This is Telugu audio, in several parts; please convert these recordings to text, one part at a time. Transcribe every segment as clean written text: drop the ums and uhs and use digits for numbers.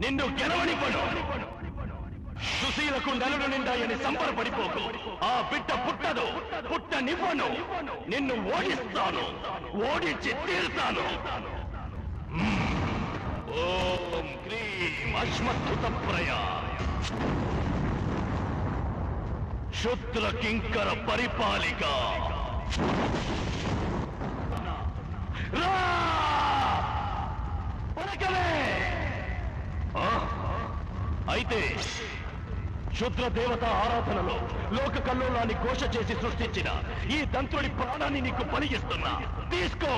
నిన్ను గెలవనివ్వను. సుశీలకు నెలలు నిండాయని సంబరపడిపోకు. ఆ బిడ్డ పుట్టదు, పుట్టనివ్వను. నిన్ను ఓడిస్తాను, ఓడించి తీరుతాను. ఓం క్రీం అశ్మత్థుతప్రయ శుద్ర కింకర పరిపాలిక రా పలకలే. అయితే క్షుద్ర దేవత ఆరాధనలో లోక కల్లోలాన్ని ఘోష చేసి సృష్టించిన ఈ దంతుడి ప్రాణాన్ని నీకు బలిగిస్తున్నా. తీసుకో.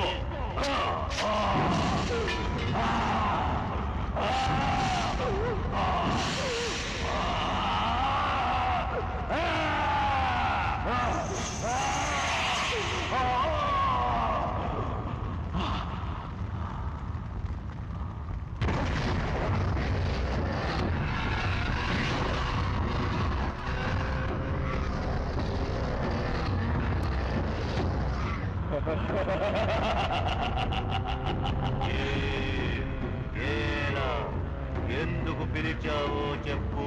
ఎందుకు పిలిచావో చెప్పు.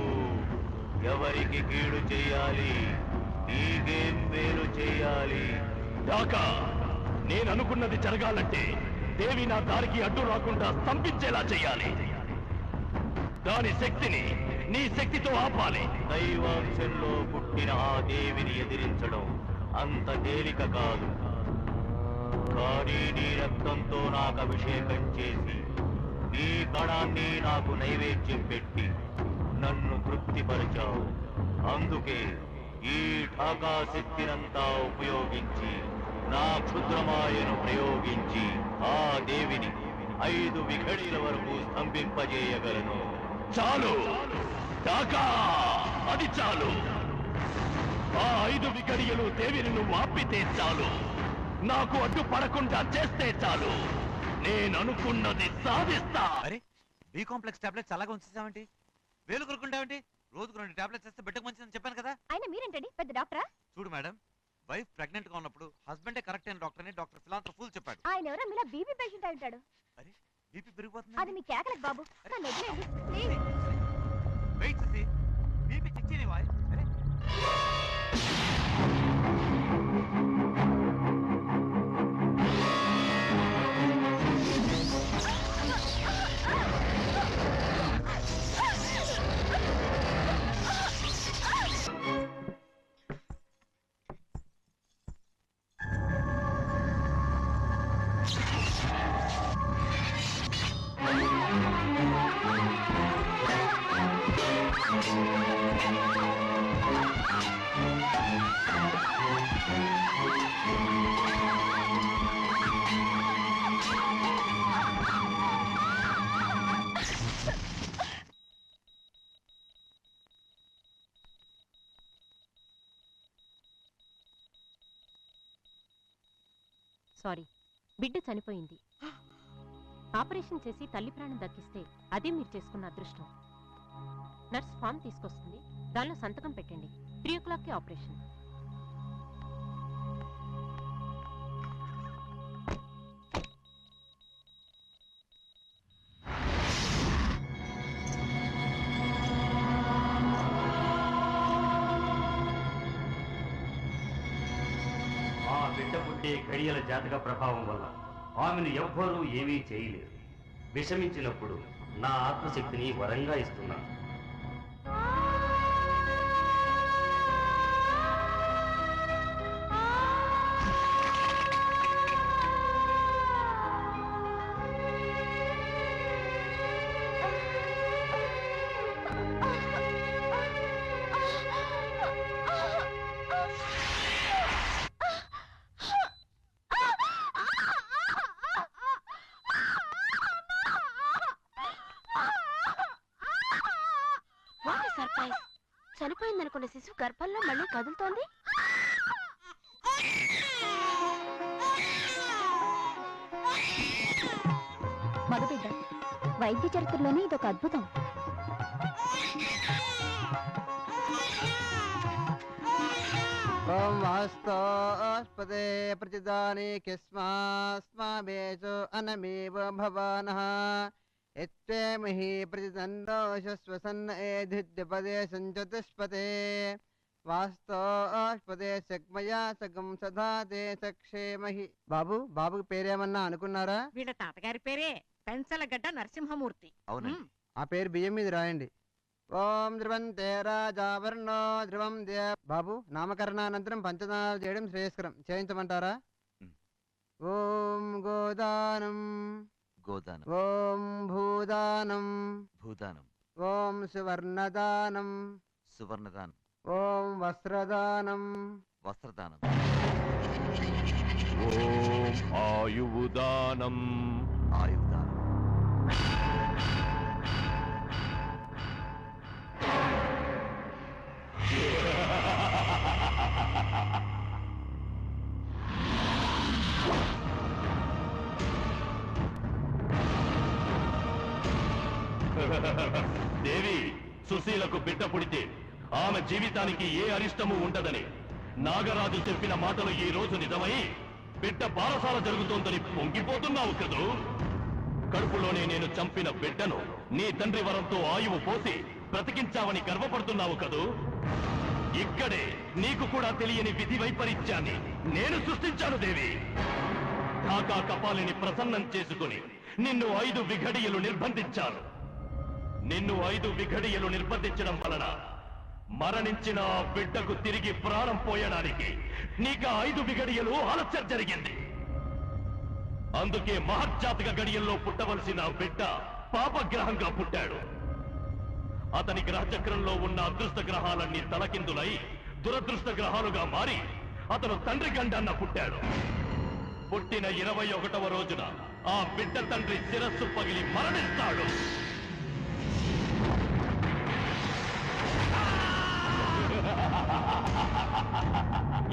ఎవరికి కీడు చెయ్యాలి, నీకేం మేలు చెయ్యాలి? దాకా నేననుకున్నది జరగాలంటే దేవి నా దారికి అడ్డు రాకుండా స్తంభించేలా చెయ్యాలి. దాని శక్తిని నీ శక్తితో ఆపాలి. దైవాంశంలో పుట్టిన ఆ దేవిని ఎదిరించడం అంత తేలిక కాదు. కానీ నీ రక్తంతో నాకు అభిషేకం చేసి నీ కణాన్ని నాకు నైవేద్యం పెట్టి నన్ను తృప్తిపరిచావు. అందుకే ఈ ఢాకా శక్తినంతా ఉపయోగించి నా క్షుద్రమాయను ప్రయోగించి ఆ దేవిని 5 విఘడిల వరకు స్తంభింపజేయగలను. చాలు ఢాకా, అది చాలు. ఆ 5 విఘడియలు దేవిని నువ్వు ఆపితే చాలు. నాకు అడ్డు పడకుండా చేస్తే చాలు. నేననుకున్నది సాధిస్తా. అరే బి కాంప్లెక్స్ టాబ్లెట్స్ అలాగే ఉంచేసామంటి. వేలు కొరుకుంటామంటి. రోజుకు 2 టాబ్లెట్స్ చేస్తే బిడ్డకు మంచిదని చెప్పాను కదా. అయినా మీరేంటండి పెద్ద డాక్టరా? చూడు మేడం, వైఫ్ ప్రెగ్నెంట్ గా ఉన్నప్పుడు హస్బెండే కరెక్ట్ అయిన డాక్టర్ అని డాక్టర్ ఫిలాంథ్రఫూల్ చెప్పాడు. ఆయన ఎవరో మీలా బీపీ పేషెంట్ అయి ఉంటాడు. అరే బీపీ పెరిగిపోతుంది. అది మీ కేకలకు బాబు. నన్ను వదిలేయండి ప్లీజ్. వెయిట్ చేసి బీపీ చెక్ చేయనివా? అరే సారీ, బిడ్డ చనిపోయింది. ఆపరేషన్ చేసి తల్లి ప్రాణం దక్కిస్తే అదే మీరు చేసుకున్న అదృష్టం. నర్స్ ఫామ్ తీసుకొస్తుంది, దానిలో సంతకం పెట్టండి. 3 o'clockకి ఆపరేషన్. బిడ్డ పుట్టే ఘడియల జాతక ప్రభావం వల్ల ఆమెను ఎవ్వరూ ఏమీ చేయలేరు. విషమించినప్పుడు నా ఆత్మశక్తిని వరంగా ఇస్తున్నాను. చనిపోయిందనుకున్న శిశువు గర్భంలో మళ్ళీ కదులుతోంది. మగబిడ్డ వైద్య చరిత్రలోనే ఇదొక అద్భుతం. ఓం వాస్తోస్పదే ప్రతిదాని కిస్మాస్మావేషు అనమేవ భవానః यत्त्वेमहि प्रतिदन्नो शश्वसन्न एधिद्विपदे सञ्चतुष्पदे వాస్తోష్పదే శక్మయా సగం సదా తే సక్షేమహి. బాబు బాబుకి పేరేమన్నా అనుకున్నారా? వీళ్ళ తాతగారి పేరే పెంచలగడ్డ నరసింహమూర్తి. అవునండి. ఆ పేరు బియ్యం మీద రాయండి. ఓం ధ్రువంతే రాజావర్ణో ధ్రువం దే. బాబు నామకరణానంతరం పంచదానాలు చేయడం శ్రేయస్కరం, చేయించమంటారా? ఓం గోదానం గోదానం. ఓం భూదానం భూదానం. ఓం సువర్ణదానం సువర్ణదానం. ఓం వస్త్రదానం వస్త్రదానం. ఓం ఆయువుదానం ఆయుధానం. దేవి, సుశీలకు బిడ్డ పుడితే ఆమె జీవితానికి ఏ అరిష్టము ఉండదని నాగరాజు చెప్పిన మాటలు ఈ రోజు నిజమై బిడ్డ బాలసాల జరుగుతోందని పొంగిపోతున్నావు కదూ. కడుపులోనే నేను చంపిన బిడ్డను నీ తండ్రి వరంతో ఆయువు పోసి బ్రతికించావని గర్వపడుతున్నావు కదూ. ఇక్కడే నీకు కూడా తెలియని విధి వైపరీత్యాన్ని నేను సృష్టించాను దేవి. కాకా కపాలిని ప్రసన్నం చేసుకుని నిన్ను 5 విఘడియలు నిర్బంధించాను. నిన్ను 5 విఘడియలు నిర్బంధించడం వలన మరణించిన ఆ బిడ్డకు తిరిగి ప్రాణం పోయడానికి నీకు 5 విఘడియలు ఆలస్యం జరిగింది. అందుకే మహర్జాతక గడియల్లో పుట్టవలసిన బిడ్డ పాపగ్రహంగా పుట్టాడు. అతని గ్రహచక్రంలో ఉన్న అదృష్ట గ్రహాలన్నీ తలకిందులై దురదృష్ట గ్రహాలుగా మారి అతను తండ్రి గండన్న పుట్టాడు. పుట్టిన 21వ రోజున ఆ బిడ్డ తండ్రి శిరస్సు పగిలి మరణిస్తాడు.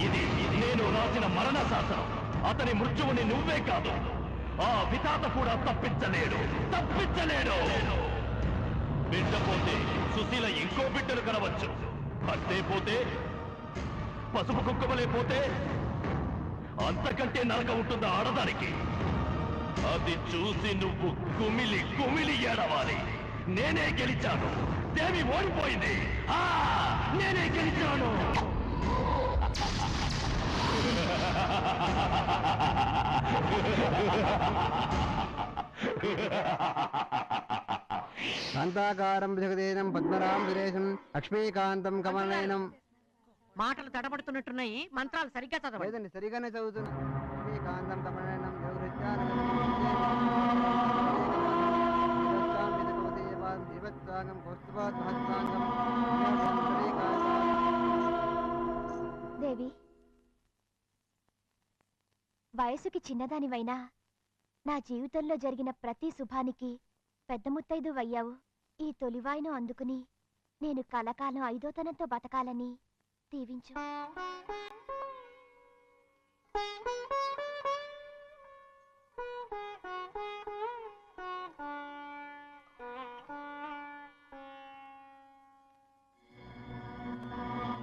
ఇది నేను రాసిన మరణ శాసనం. అతని మృత్యువుని నువ్వే కాదు, ఆ విధాత కూడా తప్పించలేడు. బిడ్డ పోతే సుశీల ఇంకో బిడ్డను కనవచ్చు. భర్తే పోతే, పసుపు కుక్కమలే పోతే అంతకంటే నరక ఉంటుందా ఆడదానికి? అది చూసి నువ్వు కుమిలి కుమిలి ఏడవాలి. నేనే గెలిచాను, దేవి ఓడిపోయింది. నేనే గెలిచాను. శాంతాకారం జగదేశం పద్మరాం సురేశం లక్ష్మీకాంతం కమలనయనం. మాటలు తడబడుతున్నట్టున్నాయి, మంత్రాలు సరిగ్గా చదవండి. లేదండి, సరిగానే చదువుతున్నా. లక్ష్మీకాంతం కమలనయనం దేవి, వయసుకి చిన్నదానివైనా నా జీవితంలో జరిగిన ప్రతి శుభానికి పెద్ద ముత్తైదు అయ్యావు. ఈ తొలివాయిను అందుకుని నేను కలకాలం 5వ బతకాలని దీవించు.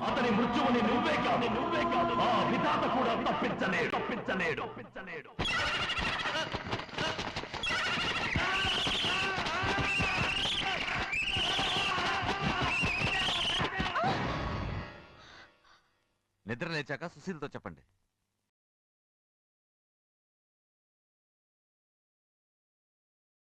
అతని మృత్యువుని నువ్వే కాదు, ఆ విధాత కూడా తప్పించలేడు. నిద్ర లేచాక సుశీల్తో చెప్పండి.